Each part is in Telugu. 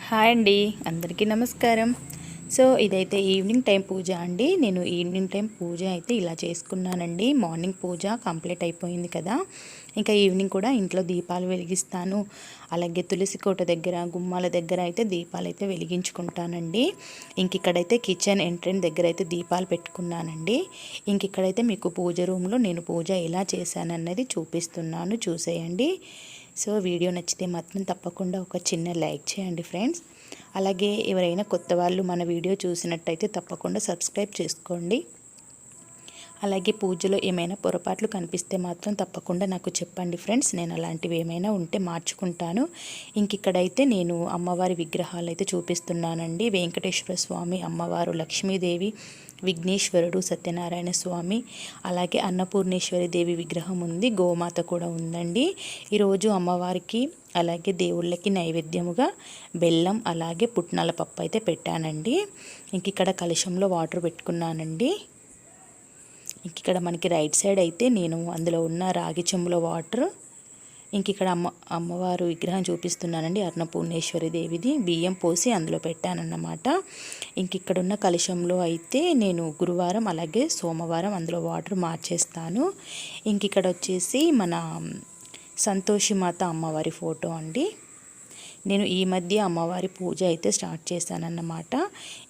హాయ్ అండి, అందరికీ నమస్కారం. సో ఇదైతే ఈవినింగ్ టైం పూజ అండి. నేను ఈవినింగ్ టైం పూజ అయితే ఇలా చేసుకున్నానండి. మార్నింగ్ పూజ కంప్లీట్ అయిపోయింది కదా, ఇంకా ఈవినింగ్ కూడా ఇంట్లో దీపాలు వెలిగిస్తాను. అలాగే తులసి కోట దగ్గర, గుమ్మాల దగ్గర అయితే దీపాలు అయితే వెలిగించుకుంటానండి. ఇంక ఇక్కడైతే కిచెన్ ఎంట్రెన్స్ దగ్గర అయితే దీపాలు పెట్టుకున్నానండి. ఇంక ఇక్కడైతే మీకు పూజ రూమ్లో నేను పూజ ఎలా చేశానన్నది చూపిస్తున్నాను, చూసేయండి. సో వీడియో నచ్చితే మాత్రం తప్పకుండా ఒక చిన్న లైక్ చేయండి ఫ్రెండ్స్. అలాగే ఎవరైనా కొత్త వాళ్ళు మన వీడియో చూసినట్టయితే తప్పకుండా సబ్స్క్రైబ్ చేసుకోండి. అలాగే పూజలో ఏమైనా పొరపాట్లు కనిపిస్తే మాత్రం తప్పకుండా నాకు చెప్పండి ఫ్రెండ్స్, నేను అలాంటివి ఏమైనా ఉంటే మార్చుకుంటాను. ఇంక ఇక్కడైతే నేను అమ్మవారి విగ్రహాలు అయితే చూపిస్తున్నానండి. వెంకటేశ్వర స్వామి, అమ్మవారు, లక్ష్మీదేవి, విఘ్నేశ్వరుడు, సత్యనారాయణ స్వామి, అలాగే అన్నపూర్ణేశ్వరి దేవి విగ్రహం ఉంది, గోమాత కూడా ఉందండి. ఈరోజు అమ్మవారికి అలాగే దేవుళ్ళకి నైవేద్యముగా బెల్లం అలాగే పుట్నాల పప్పు అయితే పెట్టానండి. ఇంక ఇక్కడ కలశంలో వాటర్ పెట్టుకున్నానండి. ఇక్కడ మనకి రైట్ సైడ్ అయితే నేను అందులో ఉన్న రాగి చెంబులో వాటర్, ఇంక ఇక్కడ అమ్మవారు విగ్రహం చూపిస్తున్నానండి, అన్నపూర్ణేశ్వరి దేవిది. బియ్యం పోసి అందులో పెట్టానన్నమాట. ఇంక ఇక్కడ ఉన్న కలశంలో అయితే నేను గురువారం అలాగే సోమవారం అందులో వాటర్ మార్చేస్తాను. ఇంక ఇక్కడ వచ్చేసి మన సంతోషిమాత అమ్మవారి ఫోటో అండి. నేను ఈ మధ్య అమ్మవారి పూజ అయితే స్టార్ట్ చేశానన్నమాట.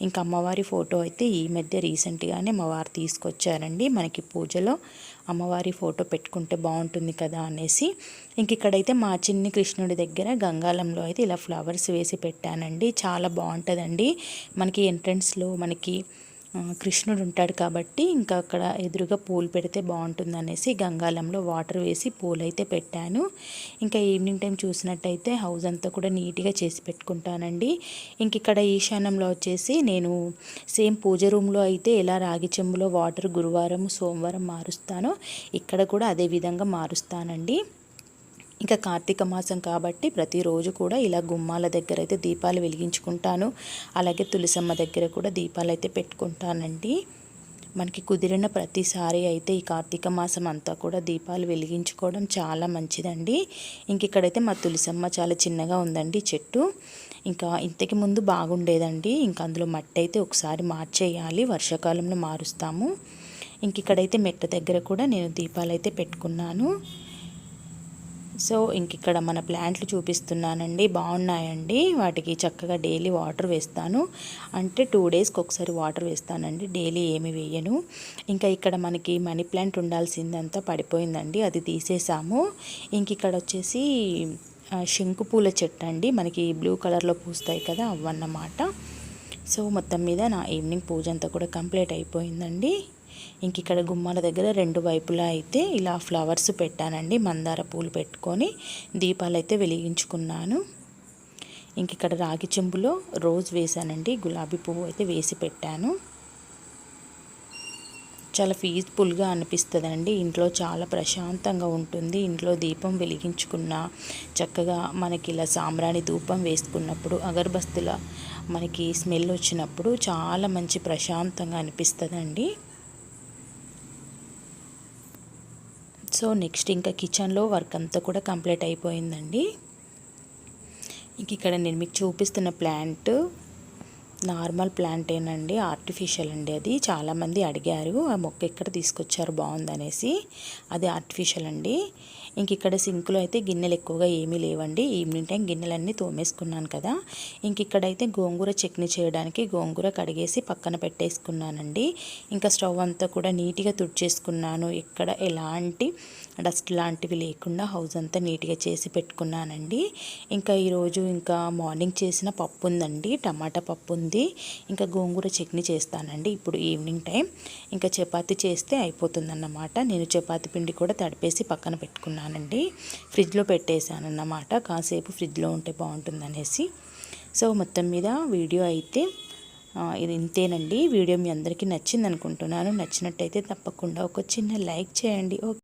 ఇంకా అమ్మవారి ఫోటో అయితే ఈ మధ్య రీసెంట్గానే మా వారు తీసుకొచ్చారండి. మనకి పూజలో అమ్మవారి ఫోటో పెట్టుకుంటే బాగుంటుంది కదా అనేసి. ఇంక ఇక్కడైతే మా చిన్ని కృష్ణుడి దగ్గర గంగాళంలో అయితే ఇలా ఫ్లవర్స్ వేసి పెట్టానండి. చాలా బాగుంటుందండి. మనకి ఎంట్రన్స్లో మనకి కృష్ణుడు ఉంటాడు కాబట్టి ఇంకా అక్కడ ఎదురుగా పూలు పెడితే బాగుంటుంది అనేసి గంగాళంలో వాటర్ వేసి పూలు అయితే పెట్టాను. ఇంకా ఈవినింగ్ టైం చూసినట్టయితే హౌస్ అంతా కూడా నీట్గా చేసి పెట్టుకుంటానండి. ఇంక ఇక్కడ ఈశాన్యంలో వచ్చేసి నేను సేమ్ పూజ రూమ్లో అయితే ఎలా రాగి చెంబులో వాటర్ గురువారం సోమవారం మారుస్తానో ఇక్కడ కూడా అదే విధంగా మారుస్తానండి. ఇంకా కార్తీక మాసం కాబట్టి ప్రతిరోజు కూడా ఇలా గుమ్మాల దగ్గర అయితే దీపాలు వెలిగించుకుంటాను. అలాగే తులసమ్మ దగ్గర కూడా దీపాలు అయితే పెట్టుకుంటానండి. మనకి కుదిరిన ప్రతిసారి అయితే ఈ కార్తీక మాసం అంతా కూడా దీపాలు వెలిగించుకోవడం చాలా మంచిదండి. ఇంక ఇక్కడైతే మా తులసమ్మ చాలా చిన్నగా ఉందండి చెట్టు. ఇంకా ఇంతకు ముందు బాగుండేదండి. ఇంకా అందులో మట్టి అయితే ఒకసారి మార్చేయాలి, వర్షాకాలంలో మారుస్తాము. ఇంక ఇక్కడైతే మెట్ట దగ్గర కూడా నేను దీపాలు అయితే పెట్టుకున్నాను. సో ఇంక ఇక్కడ మన ప్లాంట్లు చూపిస్తున్నానండి, బాగున్నాయండి. వాటికి చక్కగా డైలీ వాటర్ వేస్తాను, అంటే 2 డేస్కి ఒకసారి వాటర్ వేస్తానండి, డైలీ ఏమి వేయను. ఇంకా ఇక్కడ మనకి మనీ ప్లాంట్ ఉండాల్సిందంతా పడిపోయిందండి, అది తీసేసాము. ఇంక ఇక్కడ వచ్చేసి శంకు పూల చెట్టు అండి, మనకి బ్లూ కలర్లో పూస్తాయి కదా అవన్నమాట. సో మొత్తం మీద నా ఈవినింగ్ పూజ అంతా కూడా కంప్లీట్ అయిపోయిందండి. ఇంక ఇక్కడ గుమ్మాల దగ్గర 2 వైపులా అయితే ఇలా ఫ్లవర్స్ పెట్టానండి, మందార పూలు పెట్టుకొని దీపాలు అయితే వెలిగించుకున్నాను. ఇంక ఇక్కడ రాగి చెంబులో రోజ్ వేసానండి, గులాబీ పువ్వు అయితే వేసి పెట్టాను. చాలా పీస్ఫుల్గా అనిపిస్తుందండి, ఇంట్లో చాలా ప్రశాంతంగా ఉంటుంది. ఇంట్లో దీపం వెలిగించుకున్న చక్కగా మనకి ఇలా సాంబ్రాణి ధూపం వేసుకున్నప్పుడు అగరబత్తుల మనకి స్మెల్ వచ్చినప్పుడు చాలా మంచి ప్రశాంతంగా అనిపిస్తుందండి. సో నెక్స్ట్ ఇంకా కిచెన్లో వర్క్ అంతా కూడా కంప్లీట్ అయిపోయిందండి. ఇంక ఇక్కడ నేను మీకు చూపిస్తున్న ప్లాంట్ నార్మల్ ప్లాంటేనండి, ఆర్టిఫిషియల్ అండి. అది చాలామంది అడిగారు ఆ మొక్క ఎక్కడ తీసుకొచ్చారు బాగుందనేసి, అది ఆర్టిఫిషియల్ అండి. ఇంక ఇక్కడ సింక్లో అయితే గిన్నెలు ఎక్కువగా ఏమీ లేవండి, ఈవినింగ్ టైం గిన్నెలన్నీ తోమేసుకున్నాను కదా. ఇంక ఇక్కడైతే గోంగూర చట్నీ చేయడానికి గోంగూర కడిగేసి పక్కన పెట్టేసుకున్నానండి. ఇంకా స్టవ్ అంతా కూడా నీట్గా తుడిచేసుకున్నాను, ఎక్కడ ఎలాంటి డస్ట్ లాంటివి లేకుండా హౌస్ అంతా నీట్గా చేసి పెట్టుకున్నానండి. ఇంకా ఈరోజు ఇంకా మార్నింగ్ చేసిన పప్పు ఉందండి, టమాటా పప్పు ఉంది. ఇంకా గోంగూర చట్నీ చేస్తానండి ఇప్పుడు ఈవినింగ్ టైం. ఇంకా చపాతీ చేస్తే అయిపోతుందన్నమాట. నేను చపాతీ పిండి కూడా తడిపేసి పక్కన పెట్టుకున్నానండి, ఫ్రిడ్జ్లో పెట్టేశానన్నమాట, కాసేపు ఫ్రిడ్జ్లో ఉంటే బాగుంటుందనేసి. సో మొత్తం మీద వీడియో అయితే ఇది ఇంతేనండి. వీడియో మీ అందరికీ నచ్చింది అనుకుంటున్నాను. నచ్చినట్టయితే తప్పకుండా ఒక చిన్న లైక్ చేయండి. ఓకే.